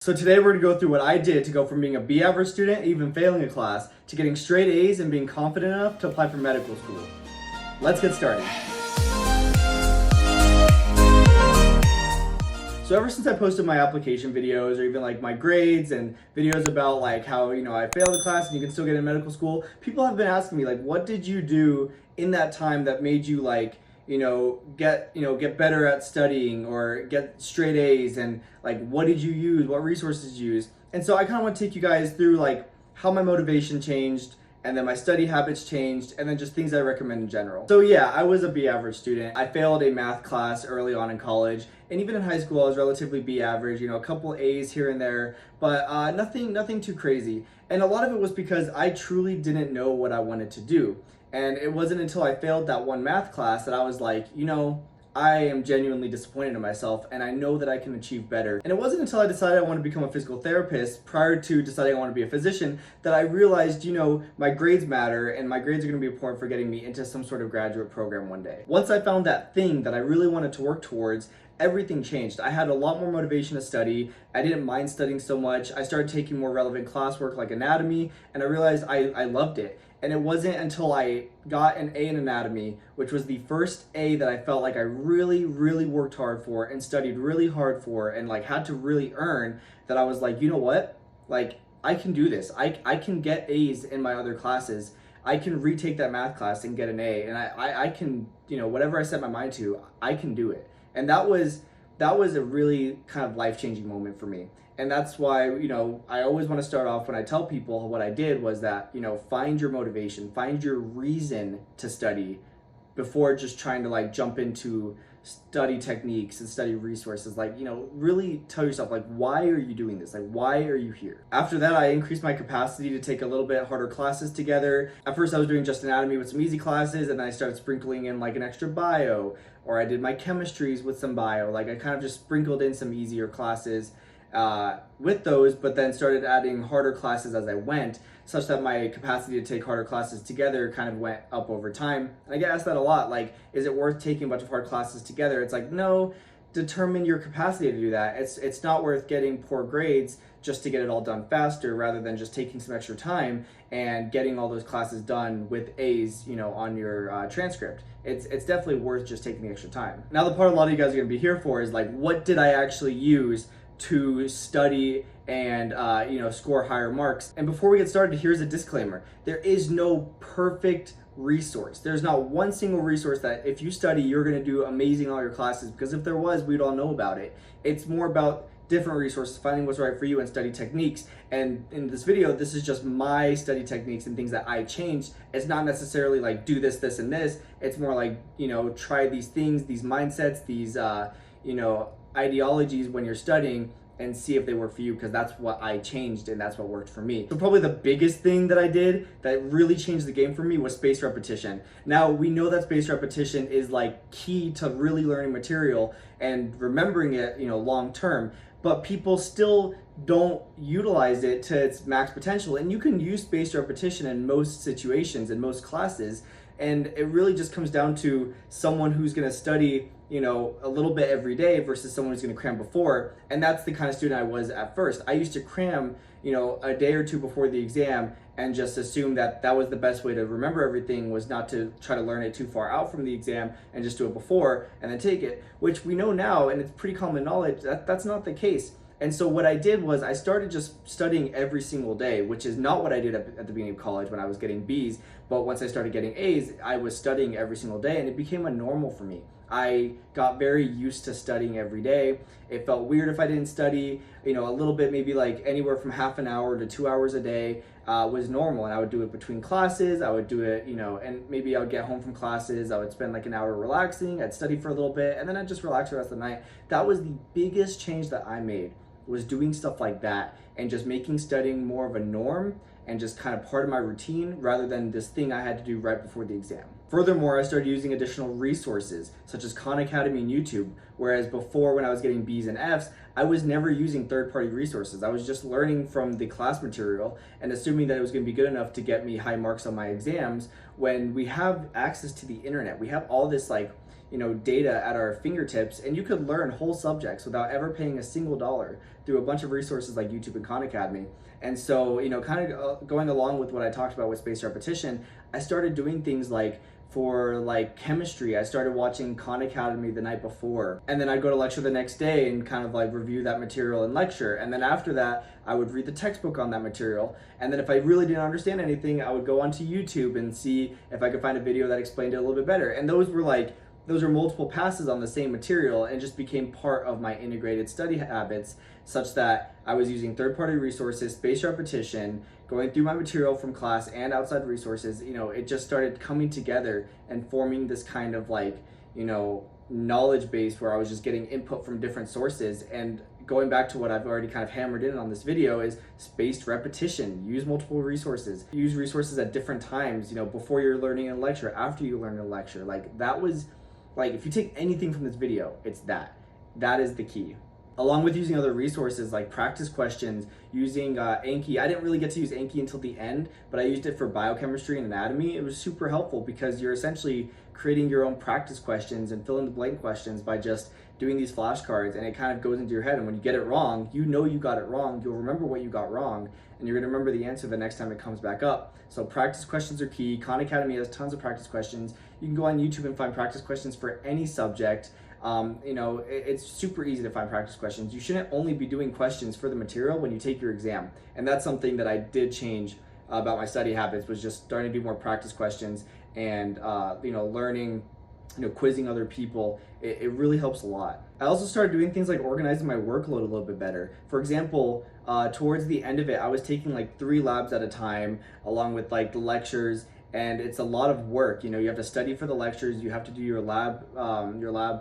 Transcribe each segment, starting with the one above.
So today we're going to go through what I did to go from being a B average student, even failing a class, to getting straight A's and being confident enough to apply for medical school. Let's get started. So ever since I posted my application videos or even like my grades and videos about like how, I failed a class and you can still get in medical school, people have been asking me like, what did you do in that time that made you get better at studying or get straight A's, and like what did you use, what resources did you use? And so I kind of want to take you guys through like how my motivation changed, and then my study habits changed, and then just things I recommend in general. So yeah, I was a B average student. I failed a math class early on in college, and even in high school I was relatively B average, a couple A's here and there, but nothing too crazy. And a lot of it was because I truly didn't know what I wanted to do. And it wasn't until I failed that one math class that I was like, I am genuinely disappointed in myself and I know that I can achieve better. And it wasn't until I decided I wanted to become a physical therapist, prior to deciding I want to be a physician, that I realized, my grades matter and my grades are going to be important for getting me into some sort of graduate program one day. Once I found that thing that I really wanted to work towards, everything changed. I had a lot more motivation to study. I didn't mind studying so much. I started taking more relevant classwork like anatomy, and I realized I loved it. And it wasn't until I got an A in anatomy, which was the first A that I felt like I really, really worked hard for and studied really hard for and like had to really earn, that I was like, you know what? Like, I can do this. I can get A's in my other classes. I can retake that math class and get an A. And I can, whatever I set my mind to, I can do it. And that was a really kind of life-changing moment for me. And that's why, I always want to start off when I tell people what I did was that, find your motivation, find your reason to study before just trying to like jump into study techniques and study resources. Like, really tell yourself, like, why are you doing this? Like, why are you here? After that, I increased my capacity to take a little bit harder classes together. At first, I was doing just anatomy with some easy classes, and then I started sprinkling in like an extra bio, or I did my chemistries with some bio. Like, I kind of just sprinkled in some easier classes with those, but then started adding harder classes as I went, such that my capacity to take harder classes together kind of went up over time. And I get asked that a lot, like, is it worth taking a bunch of hard classes together? It's like, no, determine your capacity to do that. It's not worth getting poor grades just to get it all done faster, rather than just taking some extra time and getting all those classes done with A's, on your transcript. It's definitely worth just taking the extra time. Now, the part a lot of you guys are gonna be here for is like, what did I actually use to study and score higher marks? And before we get started, here's a disclaimer. There is no perfect resource. There's not one single resource that if you study, you're gonna do amazing in all your classes, because if there was, we'd all know about it. It's more about different resources, finding what's right for you, and study techniques. And in this video, this is just my study techniques and things that I changed. It's not necessarily like do this, this, and this. It's more like, try these things, these mindsets, these, ideologies when you're studying, and see if they work for you, because that's what I changed and that's what worked for me. So probably the biggest thing that I did that really changed the game for me was spaced repetition. Now, we know that spaced repetition is like key to really learning material and remembering it, long term, but people still don't utilize it to its max potential. And you can use spaced repetition in most situations, in most classes, and it really just comes down to someone who's gonna study a little bit every day versus someone who's going to cram before. And that's the kind of student I was at first. I used to cram, a day or two before the exam and just assume that that was the best way to remember everything, was not to try to learn it too far out from the exam and just do it before and then take it, which we know now, and it's pretty common knowledge, that that's not the case. And so what I did was I started just studying every single day, which is not what I did at the beginning of college when I was getting B's. But once I started getting A's, I was studying every single day, and it became a normal for me. I got very used to studying every day. It felt weird if I didn't study, a little bit, maybe like anywhere from half an hour to 2 hours a day was normal. And I would do it between classes. I would do it, and maybe I would get home from classes. I would spend like an hour relaxing. I'd study for a little bit, and then I'd just relax the rest of the night. That was the biggest change that I made, was doing stuff like that and just making studying more of a norm and just kind of part of my routine, rather than this thing I had to do right before the exam. Furthermore, I started using additional resources such as Khan Academy and YouTube, whereas before, when I was getting B's and F's, I was never using third-party resources. I was just learning from the class material and assuming that it was going to be good enough to get me high marks on my exams. When we have access to the internet, we have all this like data at our fingertips, and you could learn whole subjects without ever paying a single dollar through a bunch of resources like YouTube and Khan Academy. And so, kind of going along with what I talked about with spaced repetition, I started doing things like, for like chemistry, I started watching Khan Academy the night before, and then I'd go to lecture the next day and kind of like review that material in lecture. And then after that, I would read the textbook on that material. And then if I really didn't understand anything, I would go onto YouTube and see if I could find a video that explained it a little bit better. And those are multiple passes on the same material, and just became part of my integrated study habits, such that I was using third-party resources, spaced repetition, going through my material from class and outside resources. It just started coming together and forming this kind of knowledge base where I was just getting input from different sources. And going back to what I've already kind of hammered in on this video is spaced repetition. Use multiple resources. Use resources at different times, before you're learning a lecture, after you learn a lecture. That was, if you take anything from this video, it's that. That is the key. Along with using other resources like practice questions, using ANKI. I didn't really get to use ANKI until the end, but I used it for biochemistry and anatomy. It was super helpful because you're essentially creating your own practice questions and fill in the blank questions by just doing these flashcards, and it kind of goes into your head. And when you get it wrong, you got it wrong. You'll remember what you got wrong, and you're gonna remember the answer the next time it comes back up. So practice questions are key. Khan Academy has tons of practice questions. You can go on YouTube and find practice questions for any subject. It's super easy to find practice questions. You shouldn't only be doing questions for the material when you take your exam. And that's something that I did change about my study habits, was just starting to do more practice questions and, learning, quizzing other people. It really helps a lot. I also started doing things like organizing my workload a little bit better. For example, towards the end of it, I was taking 3 labs at a time, along with the lectures. And it's a lot of work. You have to study for the lectures, you have to do your lab,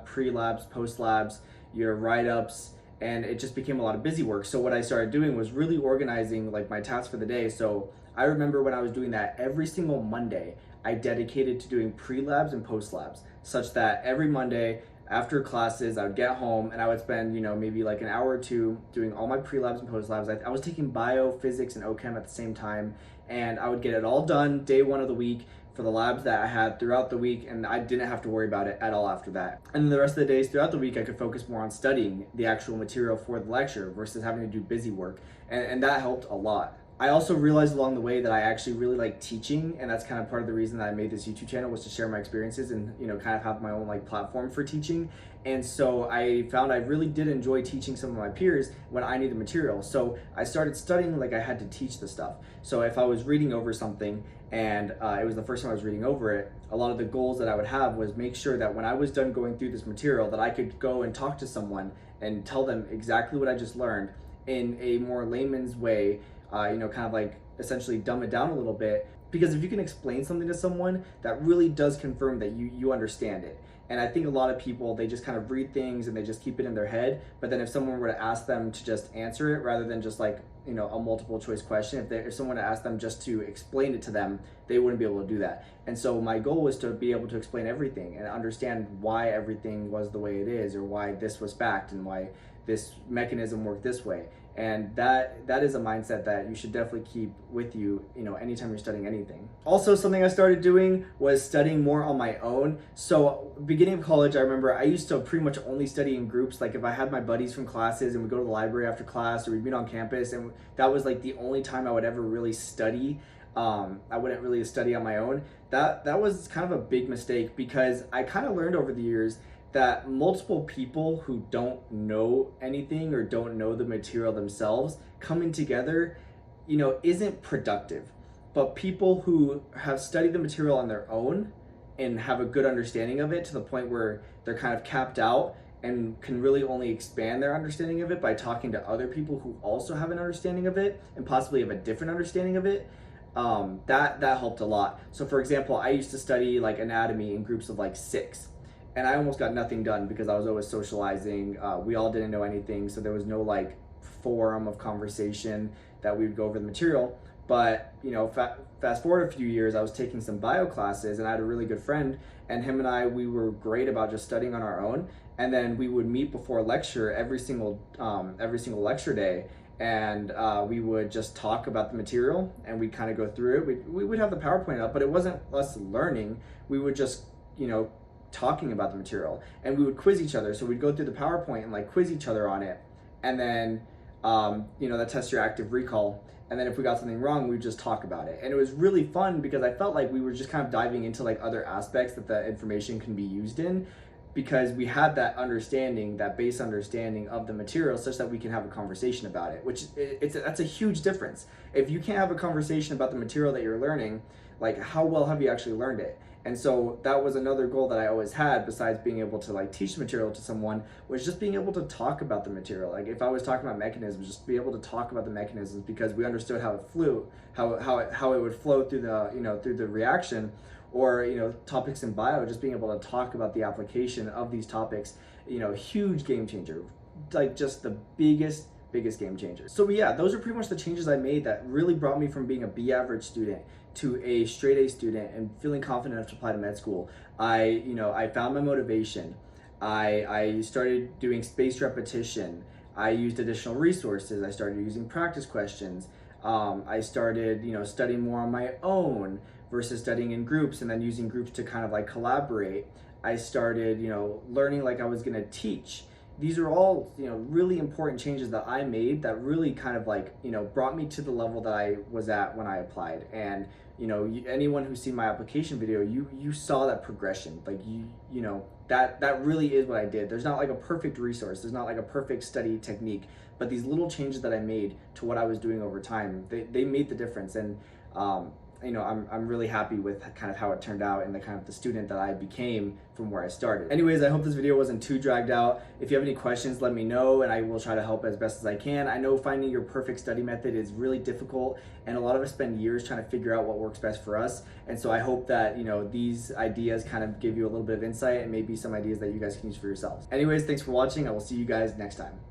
pre-labs, post-labs, your write-ups, and it just became a lot of busy work. So what I started doing was really organizing my tasks for the day. So I remember when I was doing that, every single Monday, I dedicated to doing pre-labs and post-labs, such that every Monday after classes, I would get home and I would spend, maybe an hour or two doing all my pre-labs and post-labs. I was taking bio, physics, and OChem at the same time, and I would get it all done day 1 of the week for the labs that I had throughout the week, and I didn't have to worry about it at all after that. And then the rest of the days throughout the week, I could focus more on studying the actual material for the lecture versus having to do busy work, and that helped a lot. I also realized along the way that I actually really like teaching, and that's kind of part of the reason that I made this YouTube channel, was to share my experiences and kind of have my own platform for teaching. And so I found I really did enjoy teaching some of my peers when I knew the material. So I started studying like I had to teach the stuff. So if I was reading over something and it was the first time I was reading over it, a lot of the goals that I would have was make sure that when I was done going through this material, that I could go and talk to someone and tell them exactly what I just learned in a more layman's way. Kind of essentially dumb it down a little bit, because if you can explain something to someone, that really does confirm that you understand it. And I think a lot of people, they just kind of read things and they just keep it in their head, but then if someone were to ask them to just answer it rather than just a multiple choice question, if someone were to ask them just to explain it to them, they wouldn't be able to do that. And so my goal was to be able to explain everything and understand why everything was the way it is, or why this was fact and why this mechanism worked this way. And that is a mindset that you should definitely keep with you, anytime you're studying anything. Also, something I started doing was studying more on my own. So beginning of college, I remember I used to pretty much only study in groups. If I had my buddies from classes and we'd go to the library after class, or we'd meet on campus, and that was the only time I would ever really study. I wouldn't really study on my own. That was kind of a big mistake, because I kind of learned over the years that multiple people who don't know anything or don't know the material themselves coming together, isn't productive. But people who have studied the material on their own and have a good understanding of it to the point where they're kind of capped out and can really only expand their understanding of it by talking to other people who also have an understanding of it and possibly have a different understanding of it, that helped a lot. So for example, I used to study anatomy in groups of 6. And I almost got nothing done because I was always socializing. We all didn't know anything, so there was no forum of conversation that we would go over the material. But fast forward a few years, I was taking some bio classes, and I had a really good friend, and him and I, we were great about just studying on our own. And then we would meet before lecture every single lecture day, and we would just talk about the material, and we'd kind of go through it. We would have the PowerPoint up, but it wasn't us learning. We would just talking about the material, and we would quiz each other. So we'd go through the PowerPoint and like quiz each other on it, and then that tests your active recall. And then if we got something wrong, we'd just talk about it. And it was really fun because I felt like we were just kind of diving into like other aspects that the information can be used in, because we had that understanding, that base understanding of the material, such that we can have a conversation about it, which that's a huge difference. If you can't have a conversation about the material that you're learning, like how well have you actually learned it? And so that was another goal that I always had, besides being able to like teach the material to someone, was just being able to talk about the material. Like if I was talking about mechanisms, just be able to talk about the mechanisms, because we understood how it flew, how it would flow through the through the reaction. Or topics in bio, just being able to talk about the application of these topics, huge game changer, like just the biggest game changer. So yeah, those are pretty much the changes I made that really brought me from being a B average student to a straight A student and feeling confident enough to apply to med school. I found my motivation. I started doing spaced repetition. I used additional resources. I started using practice questions. I started studying more on my own versus studying in groups, and then using groups to kind of like collaborate. I started learning like I was going to teach. These are all really important changes that I made that really kind of like brought me to the level that I was at when I applied. And anyone who's seen my application video, you saw that progression. Like that really is what I did. There's not like a perfect resource, there's not like a perfect study technique, but these little changes that I made to what I was doing over time, they made the difference. And I'm really happy with kind of how it turned out and the kind of the student that I became from where I started. Anyways, I hope this video wasn't too dragged out. If you have any questions, let me know and I will try to help as best as I can. I know finding your perfect study method is really difficult, and a lot of us spend years trying to figure out what works best for us. And so I hope that these ideas kind of give you a little bit of insight and maybe some ideas that you guys can use for yourselves. Anyways, thanks for watching. I will see you guys next time.